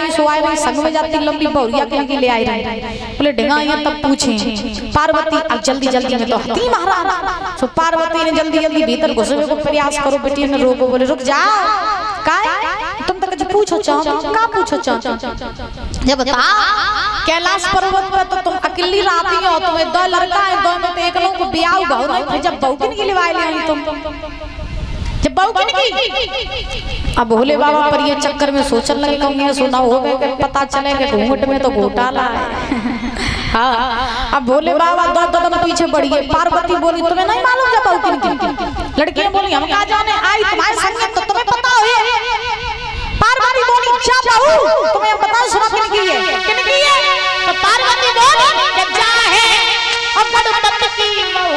रही सो आए रही संग में जाती लंबी बहुरिया के ले आई रही। बोले ढेंगा यहाँ तब पूछे पार्वती अब जल्दी जल्दी में तो हती महाराज। सो पार्वती ने जल्दी जल्दी भीतर घुसने को प्रयास करो, बेटी ने रोको, बोले रुक जाओ काय तुम तक पूछो चाहो का पूछो चाहो जब बता कैलाश पर्वत पर तो तुम अकेली रहती हो, तुम्हें दो लड़का है, दो में तो एक लोग को ब्याह बहु नहीं, फिर जब बहु के लिए वाले आई तुम जब बहु की अब भोले बाबा पर ये चक्कर में सोचने लगे कहूँगे सुना हो गए पता चले कि घूंघट में तो घोटाला है। हाँ अब भोले बाबा दो कदम पीछे बढ़िए। पार्वती बोली तुम्हें नहीं मालूम जब बहु की लड़की बोली हम कहा जाने आई तुम्हारे संग तो तुम्हें पता हो। पार्वती बोली क्या बहु तुम्हें पता सुना किन की है तो पार्वती बोली जा है अब बड़ की बहु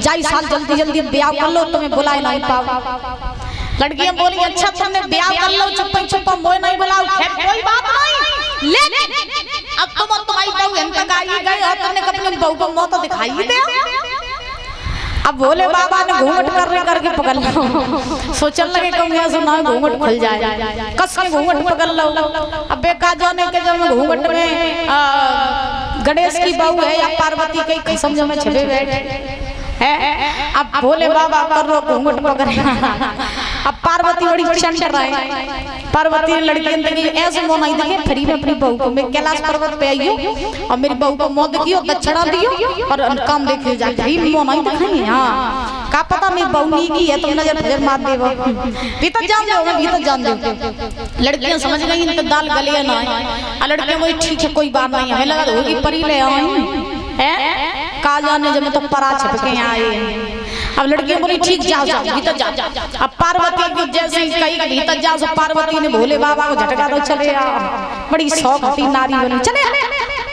जाई साल जल्दी जल्दी ब्याह कर लो तुम्हें बुलाए नहीं पाओ। लड़कियां बोली अच्छा तुमने ब्याह कर लो चुप्पा चुप्पा मोए नहीं बुलाओ खैर कोई बात नहीं, लेकिन अब तुम तुम्हारी बहू हम तक आई गए और तुमने अपनी बहू को मुंह तो दिखाई ही दे। अब भोले बाबा ने घूंघट करके पकड़ लो, सोचने लगे कहूँगा सुना घूंघट खुल जाए, कस के घूंघट पकड़ लो। अब बेका जाने के जब घूंघट में गणेश की बहू है या पार्वती की कसम जो में छिपे बैठे है। अब भोले बाबा कर रो घूंघट पकड़। अब पार्वती बड़ी चंचल है, पार्वती ने लड़की ऐसे मोह नहीं देखे फिर मैं अपनी बहू को मैं कैलाश पर्वत पे आई हूँ और मेरी बहू को मोह देखियो दक्षिणा दियो और काम देखे जाए मोह नहीं दिखाई। हाँ का पता मेरी बहू नहीं की है तुम नजर नजर मार देवो भीतर जान दो मैं भीतर जान दो। लड़कियां समझ गई इनके दाल गलिया ना है। लड़कियां बोली ठीक है कोई बात नहीं हमें लगा होगी परी ले आई है का जाने जब मैं तो परा छिपके आए। अब लड़कियां बोली ठीक जाओ जाओ भीतर जाओ। अब पार्वती की जैसे ही कही भीतर जाओ तो पार्वती ने भोले बाबा को झटका दो चले आ। बड़ी शौक थी नारी बनी चले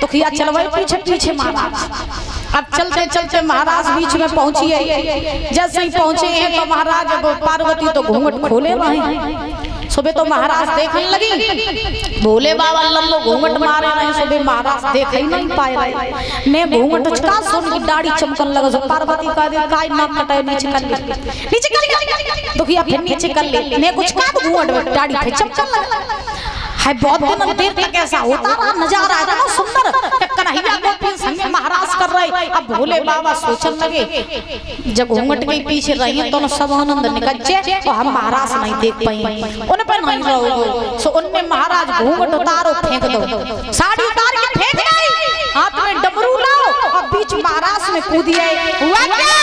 तो खिया चल भाई पीछे पीछे महाराज। अब चलते चलते महाराज बीच में पहुंची है। जैसे ही पहुंचे हैं तो महाराज पार्वती तो घूंघट खोले रहे। सुबह तो महाराज देखने लगी भोले बाबा लल्लो घूंघट मारे रहे। सुबह महाराज देख ही नहीं पाए रहे ने घूंघट का सुन की दाढ़ी चमकन लगा। सो पार्वती का दे काय नाक कटाए नीचे कर ले नीचे कर दुखिया फिर नीचे कर ले ने कुछ का घूंघट दाढ़ी फिर चमकन लगा है। बहुत दिन देर तक ऐसा होता रहा नजारा है ना सुंदर कन्हैया गोपी संग महाराज कर रहे। अब भोले बाबा सोचने लगे जब घूंघट के पीछे रही तो सब आनंद निकल जाए तो हम महाराज नहीं देख पाएंगे उन पर नहीं रहोगे। सो उनने महाराज घूंघट उतारो फेंक दो साड़ी उतार के फेंक गई हाथ में डमरू लाओ और बीच महाराज में कूदिए हुआ क्या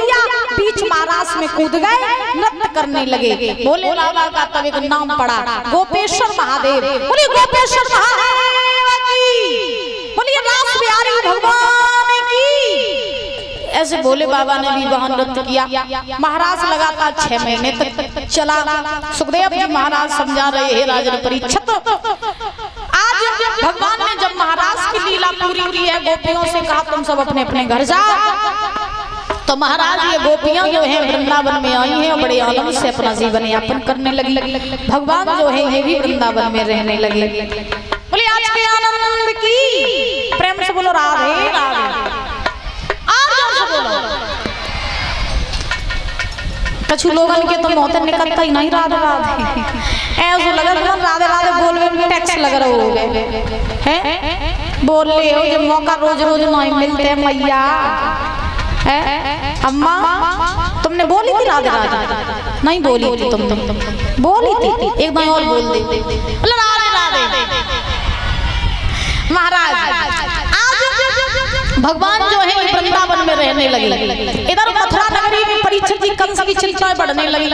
दिया, बीच महाराज में कूद गए, नृत्य करने लगे। भोले बाबा का तब एक नाम पड़ा गोपेश्वर महादेव। बोलिए गोपेश्वर महादेव की, बोलिए रास बिहारी भगवान की। ऐसे भोले बाबा ने भी वहां नृत्य किया। महाराज लगातार 6 महीने तक चला। सुखदेव जी महाराज समझा रहे हैं राजन परीक्षित, आज भगवान ने जब महाराज की लीला पूरी की है, गोपियों से कहा तुम सब अपने अपने घर जाओ। तो महाराज ये गोपियां जो हैं वृंदावन में आई हैं और बड़े आनंद से अपना जीवन यापन करने लगी। भगवान जो है ये भी वृंदावन में रहने लगे। बोले आज के आनंद की, प्रेम से बोलो राधे राधे। कछु लोगन के तो मौत निकलता ही नहीं राधे राधे, ऐसा लगा राधे राधे बोलवे में टैक्स लग रहा हो गए हैं। बोल ले हो जो मौका रोज रोज नहीं मिलते मैया। अम्मा तुमने बोली थी राधे राधे? नहीं बोली थी तुम बोली थी, एक बार और बोल दे राधे राधे। महाराज भगवान जो है वृंदावन में रहने लगे। इधर मथुरा नगरी में परीक्षित जी कंस की चिंताएं बढ़ने लगी।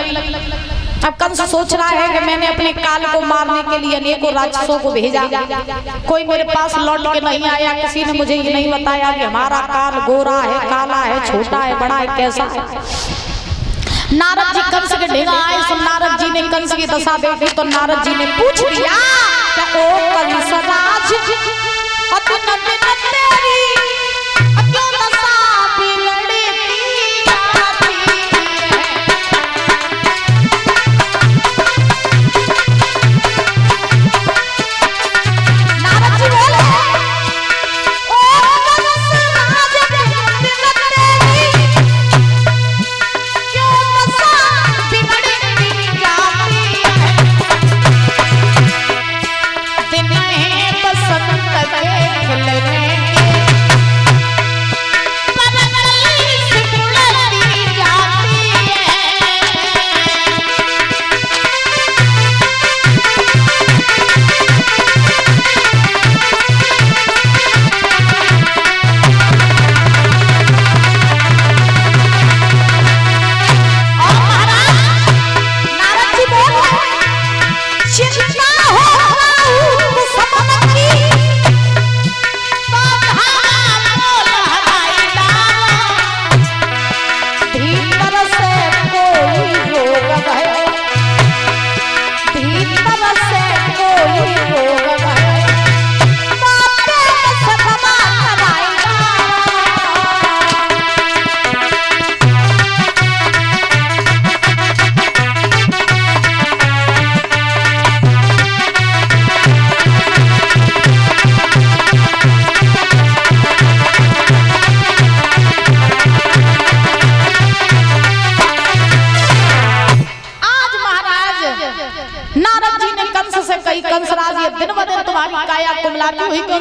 अब कंस सोच रहा है कि मैंने अपने काल को मारने के लिए अनेकों राक्षसों को भेजा, कोई मेरे पास लौट के नहीं आया। किसी ने मुझे ये नहीं बताया कि हमारा काल गोरा है, काला है, छोटा है, बड़ा है, कैसा है। नारद जी कंस के ढेगा आए। सो नारद जी ने कंस की दशा देखी तो नारद जी ने पूछ लिया, ओ कंस राज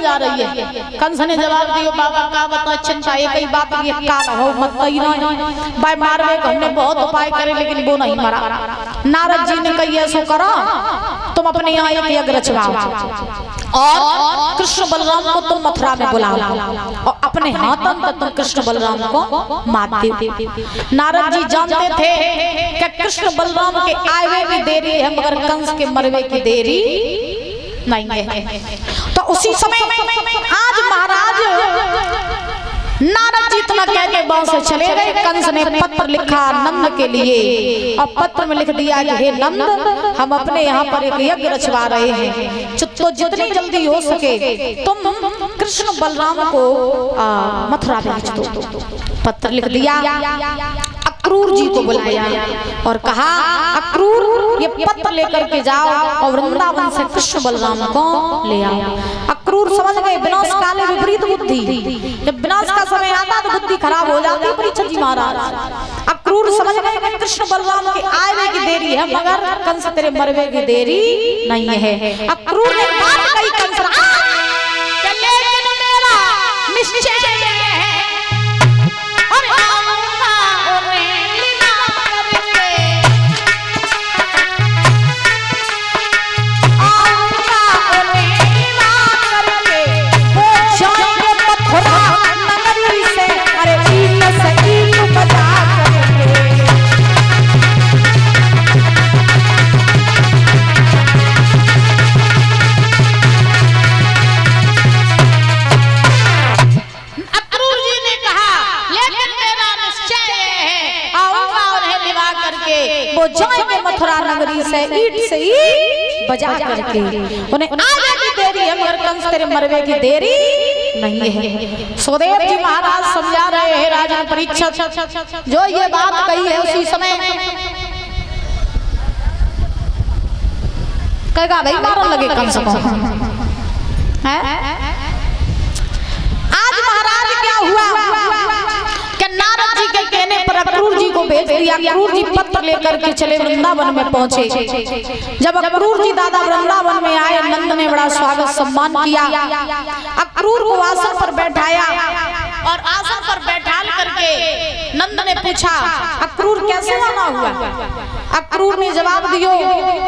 जा रही है। कंस ने जवाब दियो बाबा का बता चिंता एक ही बात ये काल हो मत ही नहीं भाई मारवे हमने बहुत उपाय करे लेकिन वो नहीं मरा। नारद जी ने कही ऐसा करो तुम अपने यहाँ एक यज्ञ रचवाओ और कृष्ण बलराम को तुम मथुरा में बुलाओ और अपने हाथों से तुम कृष्ण बलराम को मार दो। नारद जी जानते थे कि कृष्ण बलराम के आए की देरी है मगर कंस के मरवे की देरी नहीं है। तो उसी समय आज महाराज नारद जी इतना कहते गांव से चले गए। कंस ने पत्र लिखा नंद के लिए और पत्र में लिख दिया कि हे नंद हम अपने यहाँ पर एक यज्ञ रचवा रहे हैं तो जितनी जल्दी हो सके तुम कृष्ण बलराम को मथुरा भेज दो। पत्र लिख दिया, अक्रूर जी को बुलाया और कहा अक्रूर ये पत्र लेकर के जाओ और वृंदावन से कृष्ण बलराम को ले आओ। अक्रूर समझ गए विनाश काले विपरीत बुद्धि, जब विनाश का समय आता तो बुद्धि खराब हो जाती है। परीक्षित जी महाराज अक्रूर समझ गए कि कृष्ण बलराम के आने की देरी है मगर कंस तेरे मरवे की देरी नहीं है। अक्रूर ने बात कही कंस निश्चय नगरी से अरे ईट से ईट बजा जाएंगे मथुरा नगरी से ईट से ईट बजा करके, उन्हें आगे की देरी है मगर कंस तेरे मरवे की देरी नहीं है। सुखदेव जी महाराज समझा रहे हैं राजन परीक्षित, जो ये बात कही है उसी समय कहेगा भाई मारन लगे कंस को। आज महाराज क्या हुआ कि नारद जी के कहने पर अक्रूर जी को भेज दिया। अक्रूर जी पत्र लेकर के चले वृंदावन में पहुंचे। जब अक्रूर जी दादा वृंदावन में आए, नंद ने बड़ा स्वागत सम्मान किया। अक्रूर को आसन पर बैठाया और आसन पर बैठाल करके नंद ने पूछा अक्रूर कैसे आना हुआ। अक्रूर ने जवाब दियो,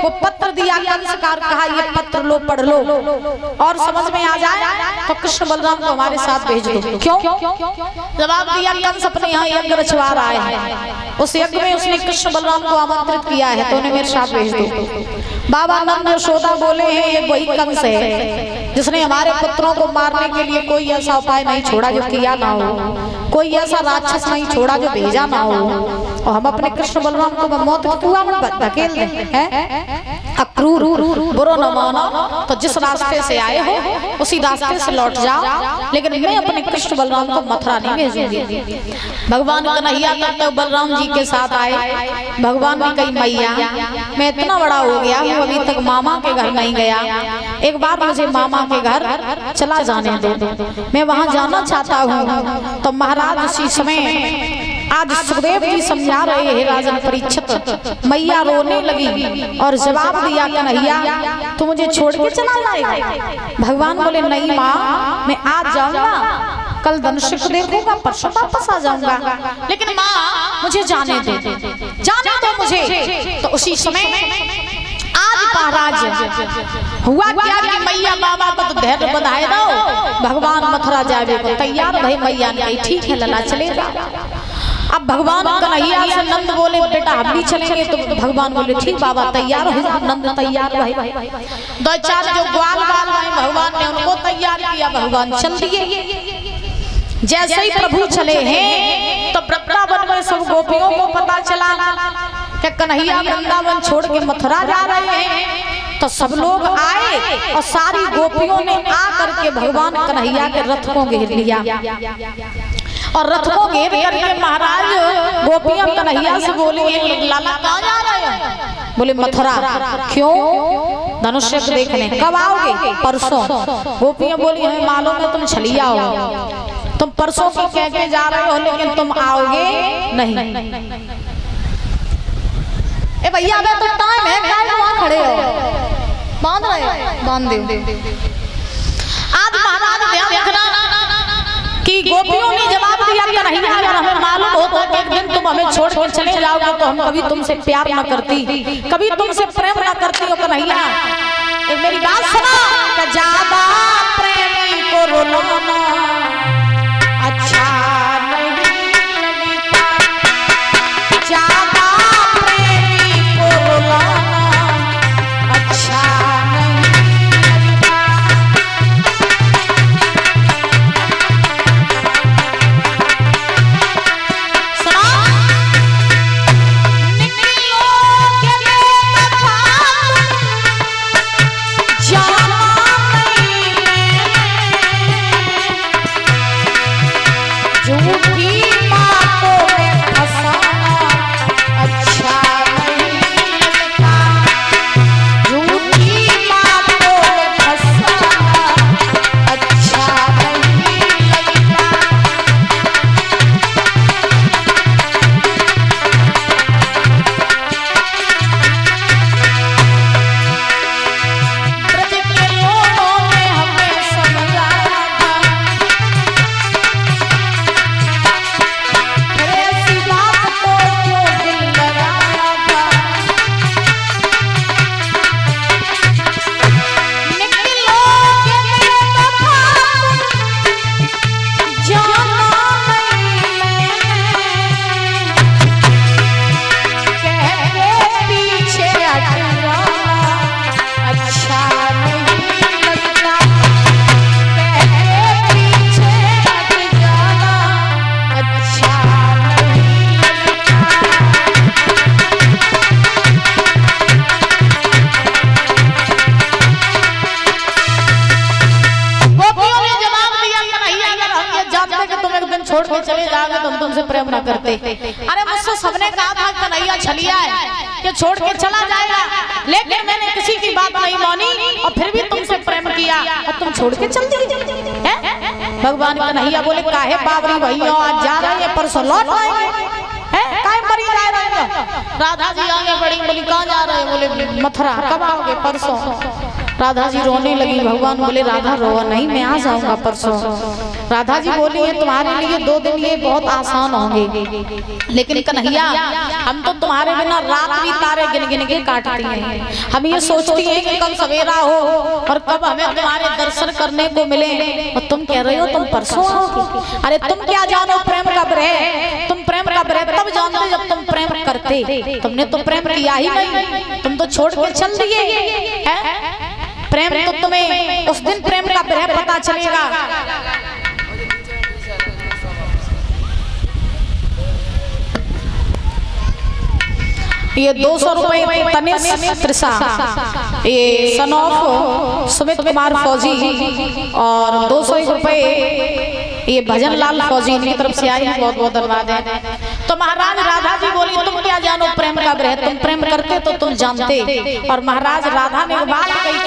वो पत्र दिया कंसकार, कहा ये पत्र लो पढ़ लो और समझ में आ जाए तो कृष्ण बलराम को हमारे साथ भेज दो। क्यों? जवाब दिया कंस अपने यहाँ यज्ञ रचवा रहा है, उस यज्ञ में उसने कृष्ण बलराम को आमंत्रित किया है, तो उन्हें मेरे साथ भेज दो। बाबा नंद यशोदा बोले हैं ये वही कंस है जिसने हमारे पुत्रों को मारने के लिए कोई ऐसा उपाय नहीं छोड़ा जो किया ना हो, कोई ऐसा राक्षस नहीं छोड़ा जो भेजा ना हो, और हम अपने कृष्ण बलराम को मौत के कुआं में धकेल दें। अक्रूर बुरा न मानो तो जिस रास्ते से आए हो उसी रास्ते से लौट जाओ, लेकिन मैं अपने कृष्ण बलराम को मथुरा नहीं भेजूंगी। भगवान कन्हैया तब तक बलराम जी के साथ आए। भगवान ने कही मैया मैं इतना बड़ा हो गया हूँ, अभी तक मामा के घर नहीं गया, एक बार मुझे मामा के घर चला जाने दो, मैं वहां जाना चाहता हूँ। तो महाराज उसी समय आज सुखदेव जी समझा रहे हैं राजन परीक्षित, मैया रोने लगी और जवाब दिया कन्हैया तू मुझे छोड़ के चला जाएगा। भगवान बोले नहीं माँ, मैं आज जाऊंगा, कल धनुष देखूंगा, परसों वापस आ जाऊंगा, लेकिन माँ मुझे जाने दो, जाने दो मुझे। तो उसी समय आज महाराज हुआ क्या कि मैया बाबा को तो धैर्य बधाए दो, भगवान मथुरा जावे को तैयार भाई। मैया ने कही ठीक है लला चलेगा। अब भगवान कन्हैया से नंद बोले बेटा हम भी चलेंगे, तो भगवान बोले ठीक बाबा तैयार हो जाओ। नंद तैयार भाई, दो चार जो ग्वाल बाल भाई भगवान ने उनको तैयार किया, भगवान चल दिए। जैसे ही प्रभु चले हैं तो वृंदावन में सब गोपियों को पता चला कि कन्हैया वृंदावन छोड़ के मथुरा जा रहे हैं। तो सब लोग आए और सारी गोपियों ने आ करके भगवान कन्हैया के रथ को घेर लिया, और रथ को घेर करके महाराज गोपियां कन्हैया से बोले लाला कहाँ जा रहे हो? बोले मथुरा। क्यों? धनुष देखने। कब आओगे? परसों। गोपियां बोली हमें मालूम है तुम छलिया हो, तुम परसों की कह के जा रहे हो लेकिन तुम आओगे नहीं। ए भैया अबे तो टाइम है, क्या वहां खड़े हो? बांध रहे, बांध दो। आज महाराज ध्यान रखना कि गोपियों ने जवाब दिया कन्हैया अगर हमें मालूम होता कि एक दिन तुम हमें छोड़ कर चले जाओगे तो हम कभी तुमसे प्यार न करती, कभी तुमसे प्रेम न करती हो कन्हैया। एक मेरी बात सुनो कि ज्यादा प्रेमी को रुलाना अच्छा नहीं लगता, ज्यादा प्रेमी को रुलाना अच्छा नहीं लगता। सुनो निकलो के बेवफा जाना नहीं करते। अरे मुझसे सबने कहा था कन्हैया छलिया है, ये छोड़ के चला जाएगा, लेकिन मैंने किसी की बात नहीं मानी और फिर भी तुमसे प्रेम किया और तुम छोड़ के चल दी हैं। भगवान कन्हैया बोले काहे बाबरी भैया आज जा रहे हैं, परसों लौट आएंगे हैं, काहे मरी जा रहे हो। राधा जी आगे बड़ी बोली कहाँ जा रहे हैं, बोले मथुरा। कब आओगे, परसों। राधा जी रोने लगी। भगवान बोले राधा रो नहीं, मैं आ जाऊंगा परसों। राधा जी बोली है तुम्हारे लिए 2 दिन ये बहुत आसान होंगे, लेकिन कन्हैया हम तो तुम्हारे बिना रात भी तारे गिन गिन के काटती हैं। हम ये सोचती हैं कि कब सवेरा हो और कब हमें तुम्हारे दर्शन करने को मिले, और तुम कह रहे हो तुम परसों आओगे। अरे तुम क्या जानो प्रेम कब रहे, तुम प्रेम कब रहे तब जानते जब तुम प्रेम करते। तुमने तो प्रेम किया ही नहीं, तुम तो छोड़ के चल दिए हैं। प्रेम तो तुम्हें उस दिन प्रेम का प्रेम पता चलेगा। ये 200 रुपए तनिष त्रिषा, ये सन ऑफ सुमित कुमार फौजी, और 201 रुपए ये भजन लाल फौजी, इनकी तरफ से आई है, बहुत बहुत धन्यवाद है। तो महाराज राधा जी बोली तुम क्या जानो प्रेम कब रहे, तुम प्रेम करते तो तुम जानते। और महाराज राधा ने बात कही